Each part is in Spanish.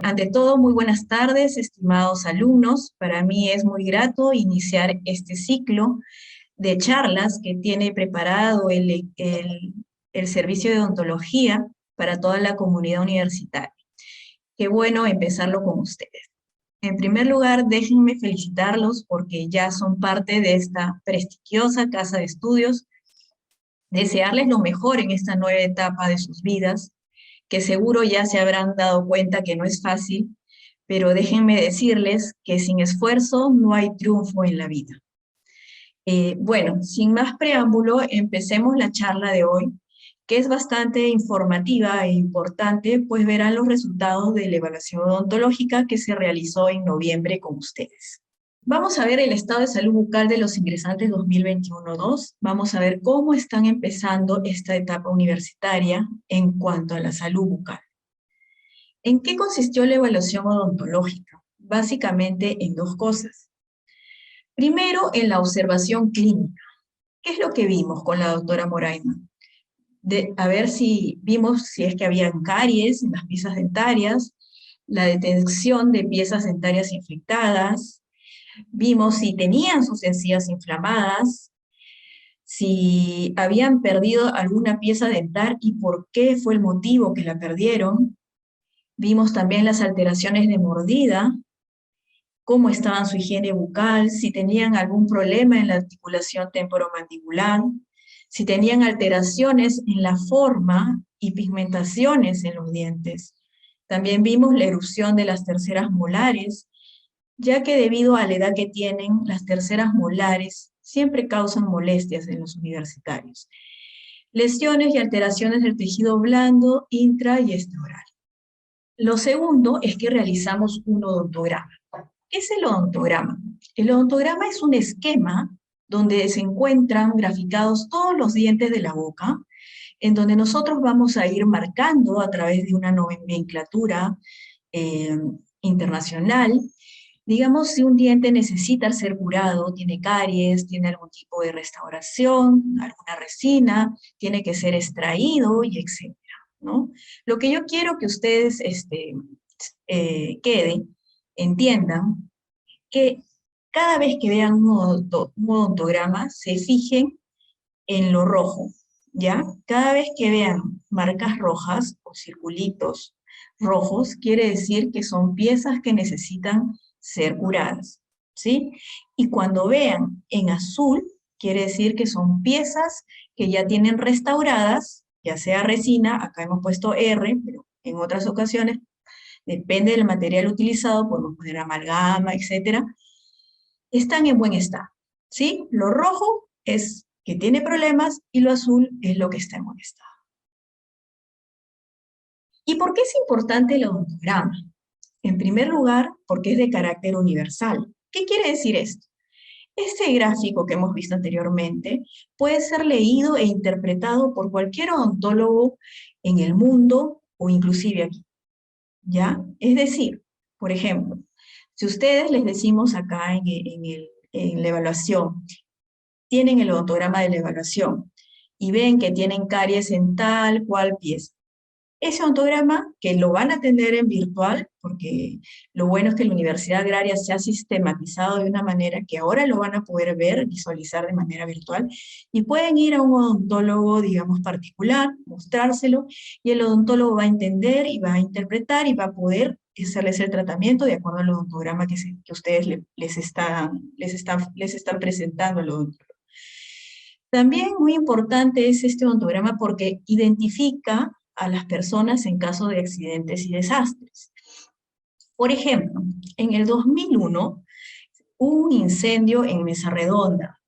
Ante todo, muy buenas tardes, estimados alumnos. Para mí es muy grato iniciar este ciclo de charlas que tiene preparado el Servicio de Odontología para toda la comunidad universitaria. Qué bueno empezarlo con ustedes. En primer lugar, déjenme felicitarlos porque ya son parte de esta prestigiosa casa de estudios, desearles lo mejor en esta nueva etapa de sus vidas, que seguro ya se habrán dado cuenta que no es fácil, pero déjenme decirles que sin esfuerzo no hay triunfo en la vida. Bueno, sin más preámbulo, empecemos la charla de hoy, que es bastante informativa e importante, pues verán los resultados de la evaluación odontológica que se realizó en noviembre con ustedes. Vamos a ver el estado de salud bucal de los ingresantes 2021-2. Vamos a ver cómo están empezando esta etapa universitaria en cuanto a la salud bucal. ¿En qué consistió la evaluación odontológica? Básicamente en dos cosas. Primero, en la observación clínica. ¿Qué es lo que vimos con la doctora Moraima? A ver si vimos si es que habían caries en las piezas dentarias, la detección de piezas dentarias infectadas, vimos si tenían sus encías inflamadas, si habían perdido alguna pieza dental y por qué fue el motivo que la perdieron. Vimos también las alteraciones de mordida, cómo estaban su higiene bucal, si tenían algún problema en la articulación temporomandibular, si tenían alteraciones en la forma y pigmentaciones en los dientes. También vimos la erupción de las terceras molares, ya que debido a la edad que tienen, las terceras molares siempre causan molestias en los universitarios. Lesiones y alteraciones del tejido blando, intra y extraoral. Lo segundo es que realizamos un odontograma. ¿Qué es el odontograma? El odontograma es un esquema donde se encuentran graficados todos los dientes de la boca, en donde nosotros vamos a ir marcando a través de una nomenclatura internacional. Digamos, si un diente necesita ser curado, tiene caries, tiene algún tipo de restauración, alguna resina, tiene que ser extraído y etc., ¿no? Lo que yo quiero que ustedes entiendan, que cada vez que vean un odontograma, se fijen en lo rojo, ¿ya? Cada vez que vean marcas rojas o circulitos rojos, quiere decir que son piezas que necesitan ser curadas, ¿sí? Y cuando vean en azul, quiere decir que son piezas que ya tienen restauradas, ya sea resina, acá hemos puesto R, pero en otras ocasiones, depende del material utilizado, podemos poner amalgama, etcétera, están en buen estado, ¿sí? Lo rojo es que tiene problemas y lo azul es lo que está en buen estado. ¿Y por qué es importante el odontograma? En primer lugar, porque es de carácter universal. ¿Qué quiere decir esto? Este gráfico que hemos visto anteriormente puede ser leído e interpretado por cualquier odontólogo en el mundo o inclusive aquí, ¿ya? Es decir, por ejemplo, si ustedes les decimos acá en la evaluación, tienen el odontograma de la evaluación y ven que tienen caries en tal cual pieza. Ese odontograma, que lo van a tener en virtual, porque lo bueno es que la Universidad Agraria se ha sistematizado de una manera que ahora lo van a poder ver, visualizar de manera virtual, y pueden ir a un odontólogo, digamos, particular, mostrárselo, y el odontólogo va a entender y va a interpretar y va a poder hacerles el tratamiento de acuerdo al odontograma que ustedes les están presentando al odontólogo. También muy importante es este odontograma porque identifica a las personas en caso de accidentes y desastres. Por ejemplo, en el 2001 hubo un incendio en Mesa Redonda,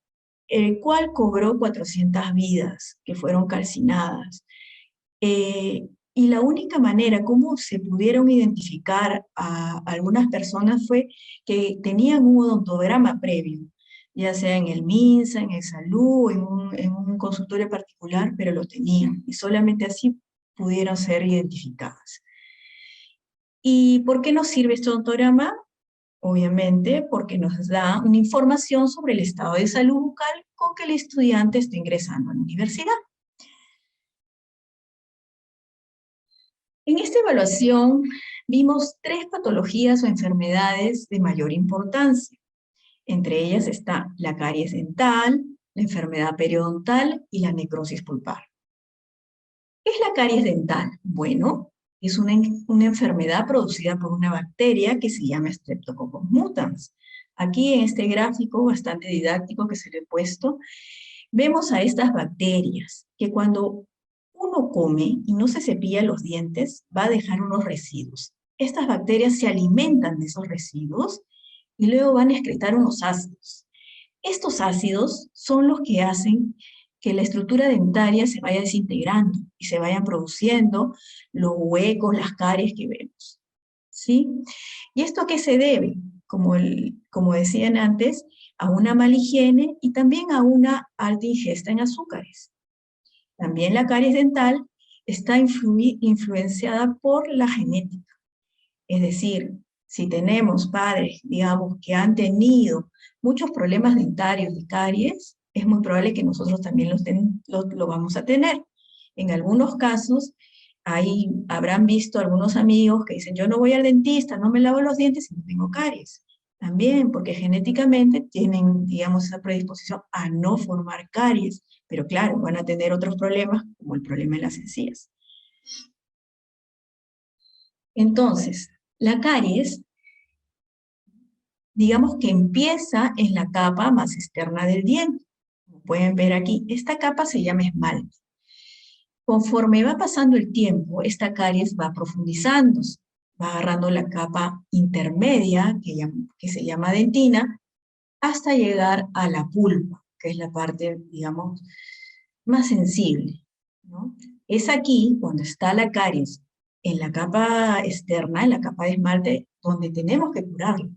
el cual cobró 400 vidas que fueron calcinadas. Y la única manera como se pudieron identificar a algunas personas fue que tenían un odontograma previo, ya sea en el MINSA, en el Salud, en un consultorio particular, pero lo tenían, y solamente así pudieron ser identificadas. ¿Y por qué nos sirve este odontograma? Obviamente porque nos da una información sobre el estado de salud bucal con que el estudiante está ingresando a la universidad. En esta evaluación vimos 3 patologías o enfermedades de mayor importancia. Entre ellas está la caries dental, la enfermedad periodontal y la necrosis pulpar. ¿Qué es la caries dental? Bueno, es una enfermedad producida por una bacteria que se llama Streptococcus mutans. Aquí en este gráfico bastante didáctico que se le he puesto, vemos a estas bacterias que cuando uno come y no se cepilla los dientes, va a dejar unos residuos. Estas bacterias se alimentan de esos residuos y luego van a excretar unos ácidos. Estos ácidos son los que hacen que la estructura dentaria se vaya desintegrando y se vayan produciendo los huecos, las caries que vemos, ¿sí? ¿Y esto a qué se debe? Como decían antes, a una mala higiene y también a una alta ingesta en azúcares. También la caries dental está influenciada por la genética. Es decir, si tenemos padres, digamos, que han tenido muchos problemas dentarios de caries, es muy probable que nosotros también lo vamos a tener. En algunos casos, habrán visto algunos amigos que dicen, yo no voy al dentista, no me lavo los dientes y no tengo caries. También porque genéticamente tienen, digamos, esa predisposición a no formar caries, pero claro, van a tener otros problemas, como el problema de las encías. Entonces, la caries, digamos que empieza en la capa más externa del diente. Como pueden ver aquí, esta capa se llama esmalte. Conforme va pasando el tiempo, esta caries va profundizándose, va agarrando la capa intermedia, que se llama dentina, hasta llegar a la pulpa, que es la parte, digamos, más sensible, ¿no? Es aquí, cuando está la caries en la capa externa, en la capa de esmalte, donde tenemos que curarla,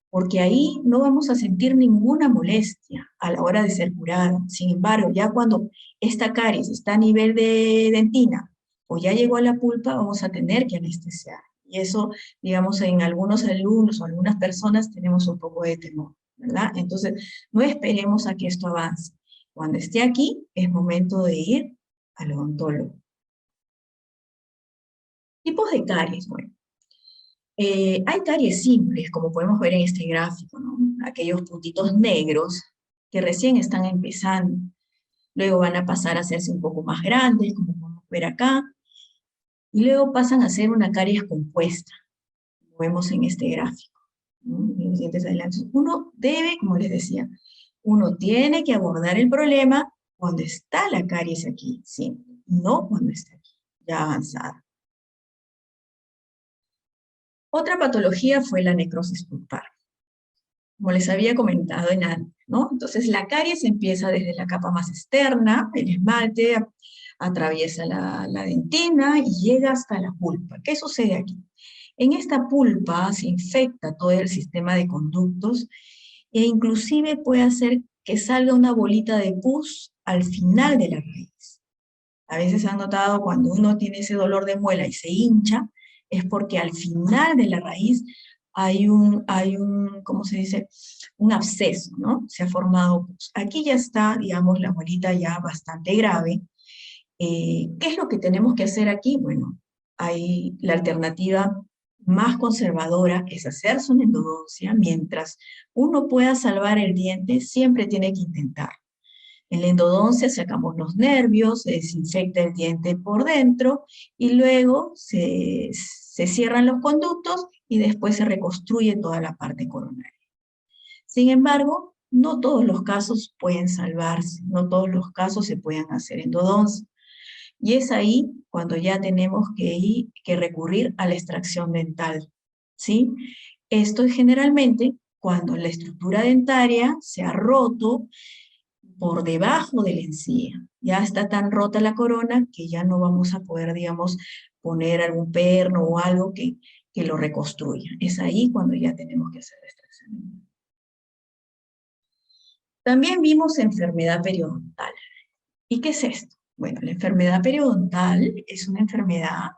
porque ahí no vamos a sentir ninguna molestia a la hora de ser curada. Sin embargo, ya cuando esta caries está a nivel de dentina o ya llegó a la pulpa, vamos a tener que anestesiar. Y eso, digamos, en algunos alumnos o algunas personas tenemos un poco de temor, ¿verdad? Entonces, no esperemos a que esto avance. Cuando esté aquí, es momento de ir al odontólogo. Tipos de caries, bueno. Hay caries simples, como podemos ver en este gráfico, ¿no? Aquellos puntitos negros que recién están empezando. Luego van a pasar a hacerse un poco más grandes, como podemos ver acá. Y luego pasan a ser una caries compuesta, como vemos en este gráfico, ¿no? En los dientes adelante. Uno debe, como les decía, uno tiene que abordar el problema cuando está la caries aquí, ¿sí? No cuando está aquí, ya avanzada. Otra patología fue la necrosis pulpar, como les había comentado en antes, ¿no? Entonces la caries empieza desde la capa más externa, el esmalte, atraviesa la dentina y llega hasta la pulpa. ¿Qué sucede aquí? En esta pulpa se infecta todo el sistema de conductos e inclusive puede hacer que salga una bolita de pus al final de la raíz. A veces se ha notado cuando uno tiene ese dolor de muela y se hincha, es porque al final de la raíz ¿cómo se dice? Un absceso, ¿no? Se ha formado pus. Aquí ya está, digamos, la bolita ya bastante grave. ¿Qué es lo que tenemos que hacer aquí? Bueno, la alternativa más conservadora es hacerse una endodoncia. Mientras uno pueda salvar el diente, siempre tiene que intentar. En la endodoncia sacamos los nervios, se desinfecta el diente por dentro y luego se cierran los conductos y después se reconstruye toda la parte coronaria. Sin embargo, no todos los casos pueden salvarse, no todos los casos se pueden hacer endodoncia. Y es ahí cuando ya tenemos que recurrir a la extracción dental, ¿sí? Esto es generalmente cuando la estructura dentaria se ha roto por debajo de la encía. Ya está tan rota la corona que ya no vamos a poder, digamos, poner algún perno o algo que lo reconstruya. Es ahí cuando ya tenemos que hacer la extracción. También vimos enfermedad periodontal. ¿Y qué es esto? Bueno, la enfermedad periodontal es una enfermedad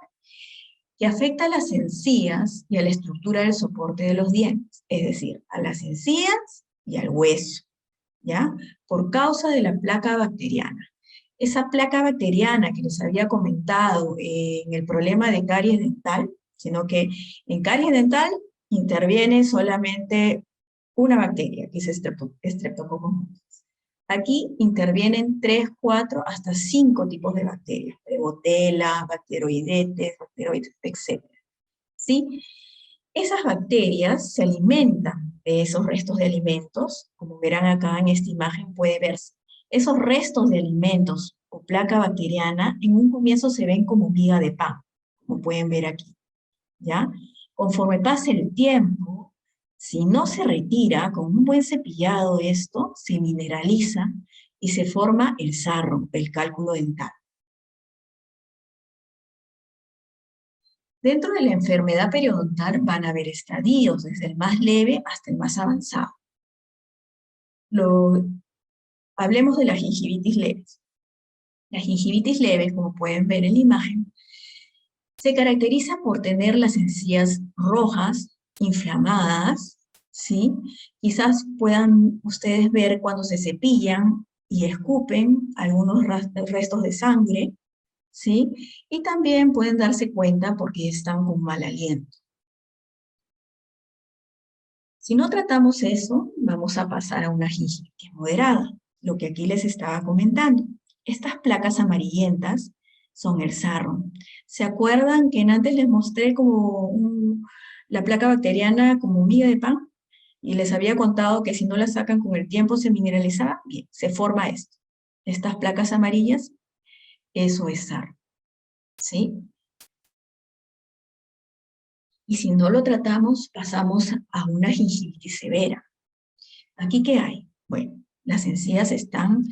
que afecta a las encías y a la estructura del soporte de los dientes, es decir, a las encías y al hueso, ¿ya? Por causa de la placa bacteriana. Esa placa bacteriana que les había comentado en el problema de caries dental, sino que en caries dental interviene solamente una bacteria, que es Streptococcus monstris. Aquí intervienen 3, 4, hasta 5 tipos de bacterias, Botella, bacteroidetes, etc. ¿Sí? Esas bacterias se alimentan de esos restos de alimentos, como verán acá en esta imagen puede verse. Esos restos de alimentos o placa bacteriana en un comienzo se ven como miga de pan, como pueden ver aquí, ¿ya? Conforme pase el tiempo, si no se retira con un buen cepillado esto, se mineraliza y se forma el sarro, el cálculo dental. Dentro de la enfermedad periodontal van a haber estadios, desde el más leve hasta el más avanzado. Hablemos de las gingivitis leves. Las gingivitis leves, como pueden ver en la imagen, se caracteriza por tener las encías rojas, inflamadas, ¿sí? Quizás puedan ustedes ver cuando se cepillan y escupen algunos restos de sangre, ¿sí? Y también pueden darse cuenta porque están con mal aliento. Si no tratamos eso, vamos a pasar a una gingivitis moderada, lo que aquí les estaba comentando. Estas placas amarillentas son el sarro. ¿Se acuerdan que antes les mostré como la placa bacteriana como miga de pan? Y les había contado que si no la sacan con el tiempo se mineralizaba. Bien, se forma esto. Estas placas amarillas, eso es sarro, ¿sí? Y si no lo tratamos, pasamos a una gingivitis severa. ¿Aquí qué hay? Bueno, las encías están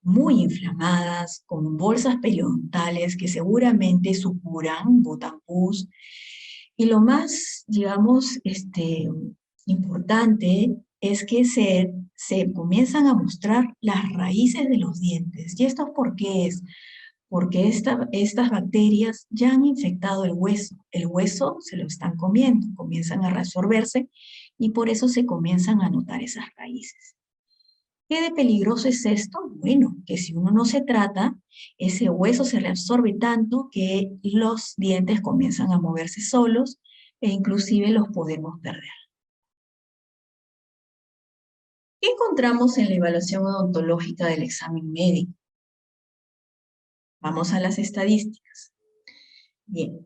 muy inflamadas, con bolsas periodontales que seguramente supuran, botan pus. Y lo más, digamos, importante es que se comienzan a mostrar las raíces de los dientes. ¿Y esto por qué es? Porque estas bacterias ya han infectado el hueso se lo están comiendo, comienzan a reabsorberse y por eso se comienzan a notar esas raíces. ¿Qué de peligroso es esto? Bueno, que si uno no se trata, ese hueso se reabsorbe tanto que los dientes comienzan a moverse solos e inclusive los podemos perder. ¿Qué encontramos en la evaluación odontológica del examen médico? Vamos a las estadísticas. Bien,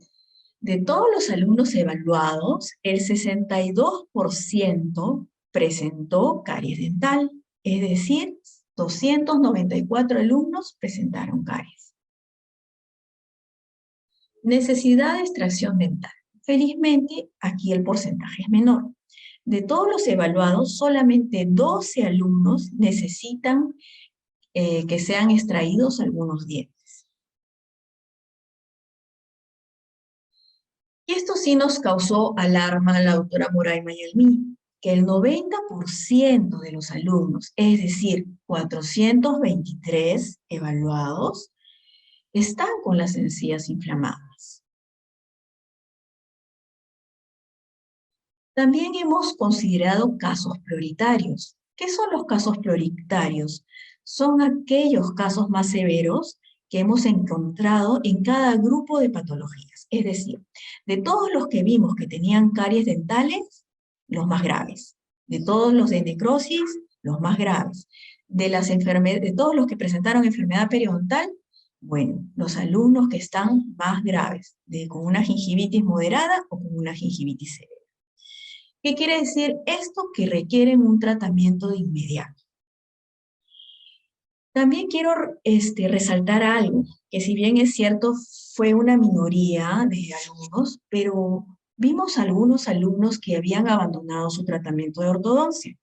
de todos los alumnos evaluados, el 62% presentó caries dental, es decir, 294 alumnos presentaron caries. Necesidad de extracción dental. Felizmente, aquí el porcentaje es menor. De todos los evaluados, solamente 12 alumnos necesitan que sean extraídos algunos dientes. Y esto sí nos causó alarma a la doctora Moraima y a mí, que el 90% de los alumnos, es decir, 423 evaluados, están con las encías inflamadas. También hemos considerado casos prioritarios. ¿Qué son los casos prioritarios? Son aquellos casos más severos que hemos encontrado en cada grupo de patologías. Es decir, de todos los que vimos que tenían caries dentales, los más graves. De todos los de necrosis, los más graves. De todos los que presentaron enfermedad periodontal, bueno, los alumnos que están más graves, con una gingivitis moderada o con una gingivitis severa. ¿Qué quiere decir esto? Que requieren un tratamiento de inmediato. También quiero resaltar algo, que si bien es cierto, fue una minoría de alumnos, pero vimos algunos alumnos que habían abandonado su tratamiento de ortodoncia.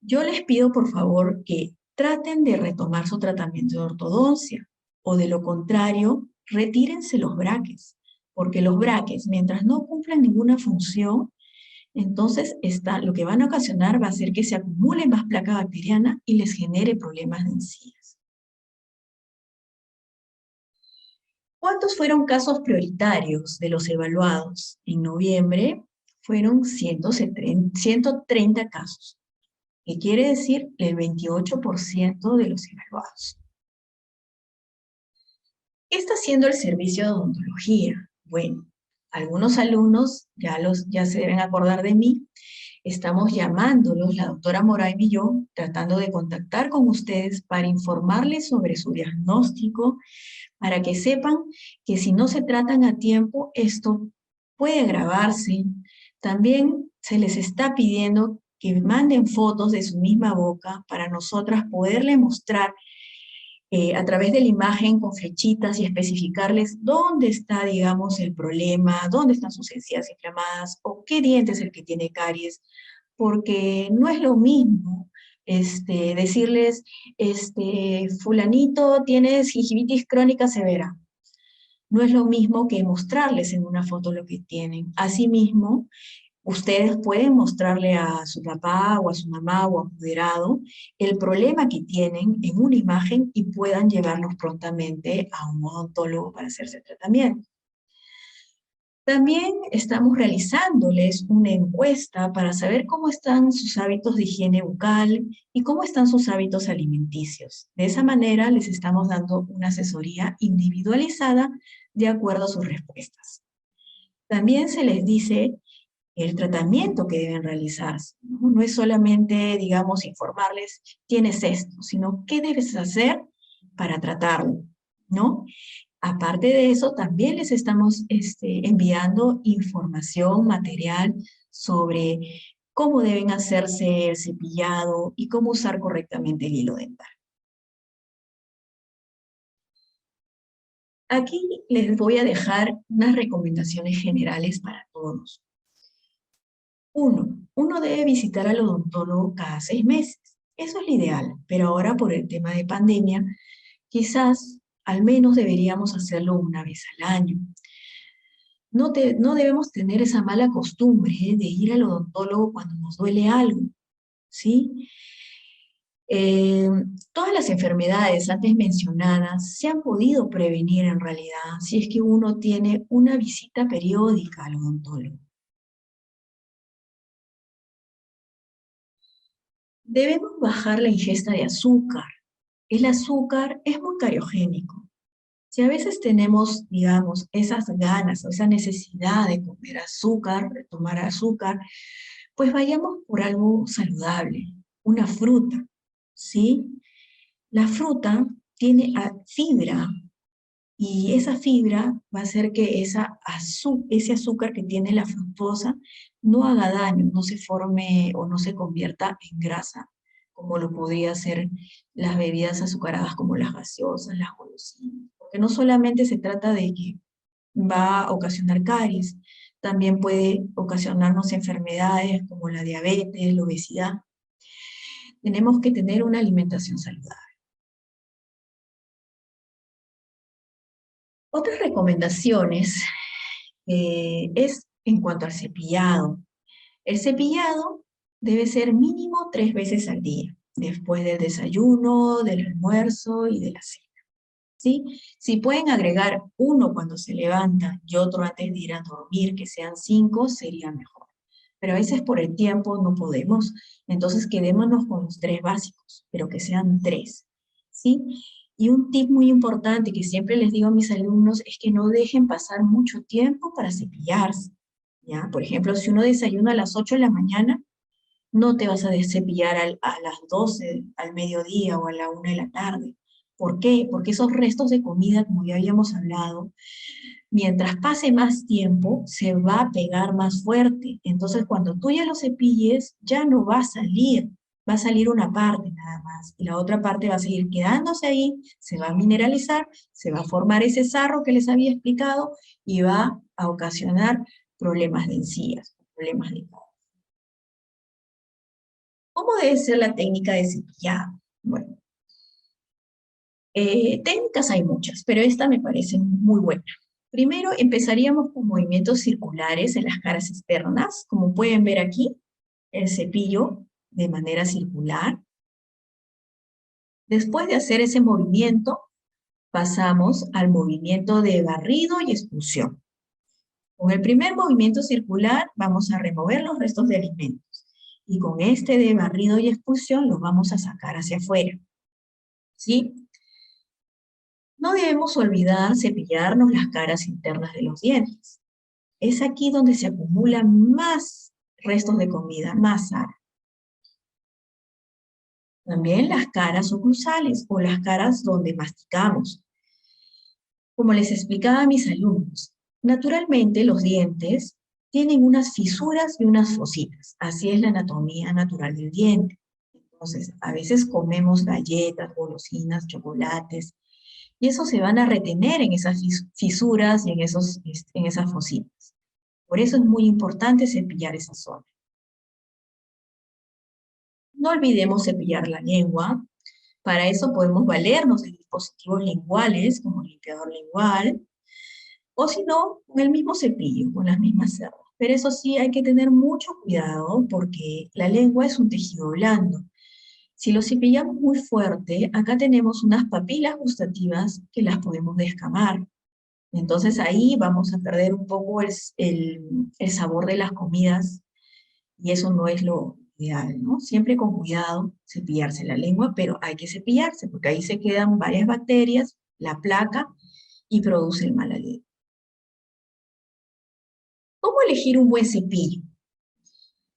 Yo les pido, por favor, que traten de retomar su tratamiento de ortodoncia, o de lo contrario, retírense los braques, porque los braques, mientras no cumplan ninguna función, entonces lo que van a ocasionar va a ser que se acumule más placa bacteriana y les genere problemas de encías. ¿Cuántos fueron casos prioritarios de los evaluados? En noviembre fueron 130 casos, que quiere decir el 28% de los evaluados. ¿Qué está haciendo el servicio de odontología? Bueno, algunos alumnos ya se deben acordar de mí. Estamos llamándolos, la doctora Moraima y yo, tratando de contactar con ustedes para informarles sobre su diagnóstico, para que sepan que si no se tratan a tiempo, esto puede agravarse. También se les está pidiendo que manden fotos de su misma boca para nosotras poderle mostrar a través de la imagen con flechitas y especificarles dónde está, digamos, el problema, dónde están sus encías inflamadas o qué diente es el que tiene caries, porque no es lo mismo decirles, fulanito tiene gingivitis crónica severa. No es lo mismo que mostrarles en una foto lo que tienen. Asimismo, ustedes pueden mostrarle a su papá o a su mamá o apoderado el problema que tienen en una imagen y puedan llevarlos prontamente a un odontólogo para hacerse tratamiento. También estamos realizándoles una encuesta para saber cómo están sus hábitos de higiene bucal y cómo están sus hábitos alimenticios. De esa manera les estamos dando una asesoría individualizada de acuerdo a sus respuestas. También se les dice el tratamiento que deben realizarse, ¿no? No es solamente, digamos, informarles, tienes esto, sino qué debes hacer para tratarlo, ¿no? Aparte de eso, también les estamos enviando información, material sobre cómo deben hacerse el cepillado y cómo usar correctamente el hilo dental. Aquí les voy a dejar unas recomendaciones generales para todos. Uno debe visitar al odontólogo cada 6 meses. Eso es lo ideal, pero ahora por el tema de pandemia, quizás al menos deberíamos hacerlo una vez al año. No debemos tener esa mala costumbre de ir al odontólogo cuando nos duele algo, ¿sí? Eh, Todas las enfermedades antes mencionadas se han podido prevenir en realidad si es que uno tiene una visita periódica al odontólogo. Debemos bajar la ingesta de azúcar. El azúcar es muy cariogénico. Si a veces tenemos, digamos, esas ganas o esa necesidad de comer azúcar, de tomar azúcar, pues vayamos por algo saludable, una fruta, ¿sí? La fruta tiene fibra y esa fibra va a hacer que ese azúcar que tiene la fructosa no haga daño, no se forme o no se convierta en grasa, como lo podría hacer las bebidas azucaradas como las gaseosas, las golosinas. Porque no solamente se trata de que va a ocasionar caries, también puede ocasionarnos enfermedades como la diabetes, la obesidad. Tenemos que tener una alimentación saludable. Otras recomendaciones es en cuanto al cepillado. El cepillado debe ser mínimo 3 veces al día, después del desayuno, del almuerzo y de la cena. ¿Sí? Si pueden agregar uno cuando se levanta y otro antes de ir a dormir, que sean 5, sería mejor. Pero a veces por el tiempo no podemos, entonces quedémonos con los 3 básicos, pero que sean 3. ¿Sí? Y un tip muy importante que siempre les digo a mis alumnos es que no dejen pasar mucho tiempo para cepillarse. ¿Ya? Por ejemplo, si uno desayuna a las 8 de la mañana, no te vas a cepillar a las 12, al mediodía o a la 1 de la tarde. ¿Por qué? Porque esos restos de comida, como ya habíamos hablado, mientras pase más tiempo, se va a pegar más fuerte. Entonces, cuando tú ya lo cepilles, ya no va a salir una parte nada más, y la otra parte va a seguir quedándose ahí, se va a mineralizar, se va a formar ese sarro que les había explicado, y va a ocasionar problemas de encías, problemas de caries. ¿Cómo debe ser la técnica de cepillado? Bueno, técnicas hay muchas, pero esta me parece muy buena. Primero empezaríamos con movimientos circulares en las caras externas, como pueden ver aquí, el cepillo de manera circular. Después de hacer ese movimiento, pasamos al movimiento de barrido y expulsión. Con el primer movimiento circular vamos a remover los restos de alimentos, y con este de barrido y expulsión los vamos a sacar hacia afuera. ¿Sí? No debemos olvidar cepillarnos las caras internas de los dientes. Es aquí donde se acumulan más restos de comida, más sal. También las caras oclusales o las caras donde masticamos. Como les explicaba a mis alumnos, naturalmente los dientes tienen unas fisuras y unas fositas. Así es la anatomía natural del diente. Entonces, a veces comemos galletas, golosinas, chocolates, y eso se van a retener en esas fisuras y en esas fositas. Por eso es muy importante cepillar esa zona. No olvidemos cepillar la lengua. Para eso podemos valernos de dispositivos linguales, como el limpiador lingual, o si no, con el mismo cepillo, con las mismas cerdas. Pero eso sí, hay que tener mucho cuidado porque la lengua es un tejido blando. Si lo cepillamos muy fuerte, acá tenemos unas papilas gustativas que las podemos descamar. Entonces ahí vamos a perder un poco el sabor de las comidas y eso no es lo ideal, ¿no? Siempre con cuidado cepillarse la lengua, pero hay que cepillarse porque ahí se quedan varias bacterias, la placa y produce el mal aliento. ¿Cómo elegir un buen cepillo?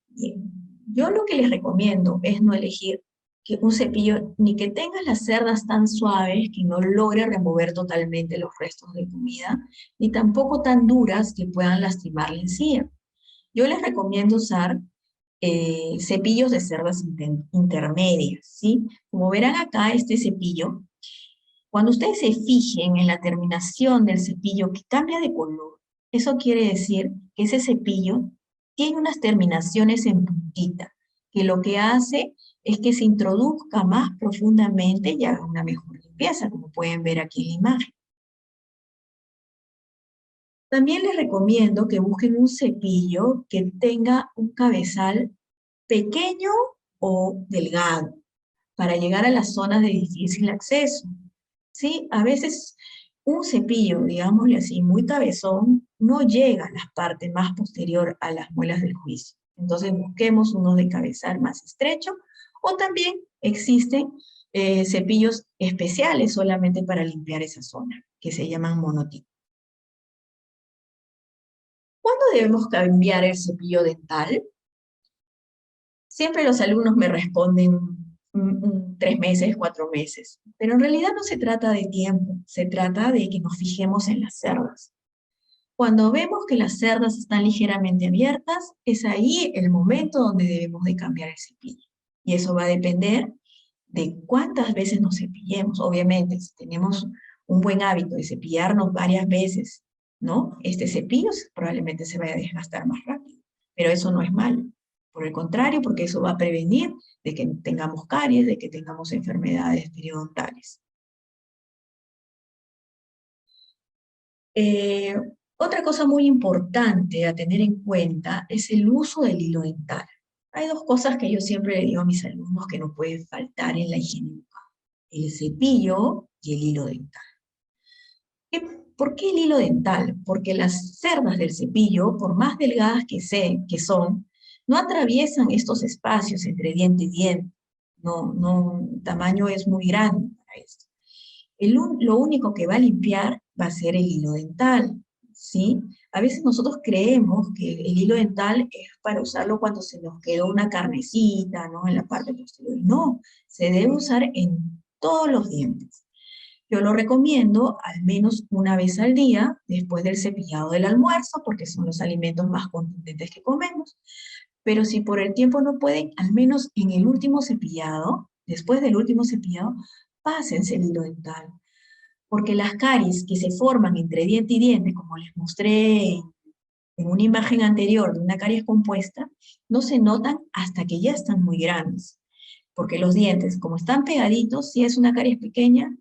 Bien, yo lo que les recomiendo es no elegir que un cepillo ni que tenga las cerdas tan suaves que no logre remover totalmente los restos de comida, ni tampoco tan duras que puedan lastimar la encía. Yo les recomiendo usar cepillos de cerdas intermedias, ¿sí? Como verán acá, este cepillo, cuando ustedes se fijen en la terminación del cepillo que cambia de color, eso quiere decir que ese cepillo tiene unas terminaciones en puntita, que lo que hace es que se introduzca más profundamente y haga una mejor limpieza, como pueden ver aquí en la imagen. También les recomiendo que busquen un cepillo que tenga un cabezal pequeño o delgado para llegar a las zonas de difícil acceso. ¿Sí? A veces un cepillo, digámosle así, muy cabezón, no llega a las partes más posterior a las muelas del juicio. Entonces busquemos uno de cabezal más estrecho o también existen cepillos especiales solamente para limpiar esa zona, que se llaman monotip. ¿Cuándo debemos cambiar el cepillo dental? Siempre los alumnos me responden 3 meses, 4 meses, pero en realidad no se trata de tiempo, se trata de que nos fijemos en las cerdas. Cuando vemos que las cerdas están ligeramente abiertas, es ahí el momento donde debemos de cambiar el cepillo. Y eso va a depender de cuántas veces nos cepillemos. Obviamente, si tenemos un buen hábito de cepillarnos varias veces, ¿no? Este cepillo probablemente se vaya a desgastar más rápido, pero eso no es malo. Por el contrario, porque eso va a prevenir de que tengamos caries, de que tengamos enfermedades periodontales. Eh, Otra cosa muy importante a tener en cuenta es el uso del hilo dental. Hay dos cosas que yo siempre le digo a mis alumnos que no pueden faltar en la higiene bucal: el cepillo y el hilo dental. ¿Por qué el hilo dental? Porque las cerdas del cepillo, por más delgadas que son, no atraviesan estos espacios entre diente y diente. El tamaño es muy grande para esto. Lo único que va a limpiar va a ser el hilo dental, ¿sí? A veces nosotros creemos que el hilo dental es para usarlo cuando se nos quedó una carnecita, ¿no? En la parte posterior. No, se debe usar en todos los dientes. Yo lo recomiendo al menos una vez al día, después del cepillado del almuerzo, porque son los alimentos más contundentes que comemos. Pero si por el tiempo no pueden, al menos en el último cepillado, después del último cepillado, pásense el hilo dental. Porque las caries que se forman entre diente y diente, como les mostré en una imagen anterior de una caries compuesta, no se notan hasta que ya están muy grandes. Porque los dientes, como están pegaditos, si es una caries pequeña,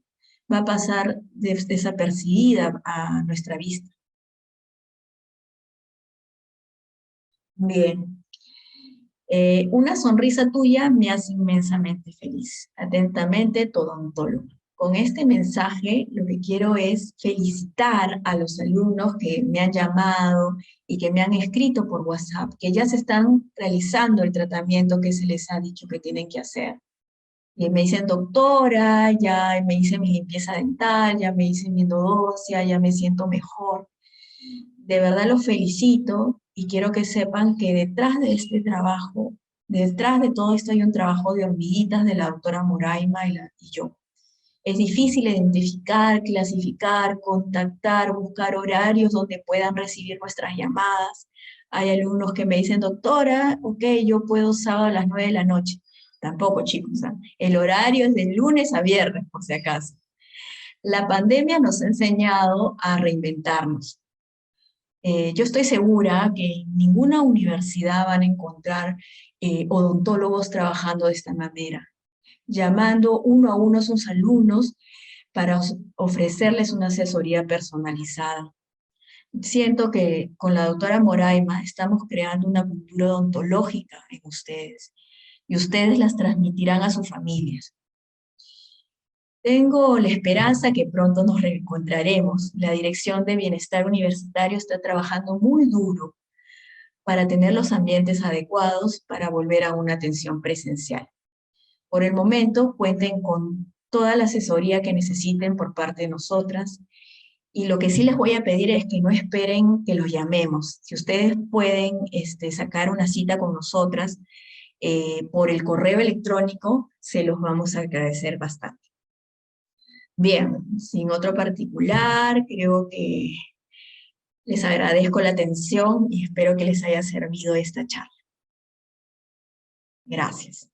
va a pasar desapercibida a nuestra vista. Bien. Una sonrisa tuya me hace inmensamente feliz. Atentamente, tu odontólogo. Con este mensaje lo que quiero es felicitar a los alumnos que me han llamado y que me han escrito por WhatsApp, que ya se están realizando el tratamiento que se les ha dicho que tienen que hacer. Y me dicen doctora, ya me hice mi limpieza dental, ya me hice mi endodoncia, ya me siento mejor. De verdad los felicito y quiero que sepan que detrás de este trabajo, detrás de todo esto hay un trabajo de hormiguitas de la doctora Moraima y yo. Es difícil identificar, clasificar, contactar, buscar horarios donde puedan recibir nuestras llamadas. Hay alumnos que me dicen, doctora, ok, yo puedo sábado a las 9 de la noche. Tampoco, chicos, ¿ah? El horario es de lunes a viernes, por si acaso. La pandemia nos ha enseñado a reinventarnos. Yo estoy segura que en ninguna universidad van a encontrar odontólogos trabajando de esta manera, llamando uno a uno a sus alumnos para ofrecerles una asesoría personalizada. Siento que con la doctora Moraima estamos creando una cultura odontológica en ustedes y ustedes las transmitirán a sus familias. Tengo la esperanza que pronto nos reencontraremos. La Dirección de Bienestar Universitario está trabajando muy duro para tener los ambientes adecuados para volver a una atención presencial. Por el momento, cuenten con toda la asesoría que necesiten por parte de nosotras. Y lo que sí les voy a pedir es que no esperen que los llamemos. Si ustedes pueden sacar una cita con nosotras por el correo electrónico, se los vamos a agradecer bastante. Bien, sin otro particular, creo que les agradezco la atención y espero que les haya servido esta charla. Gracias.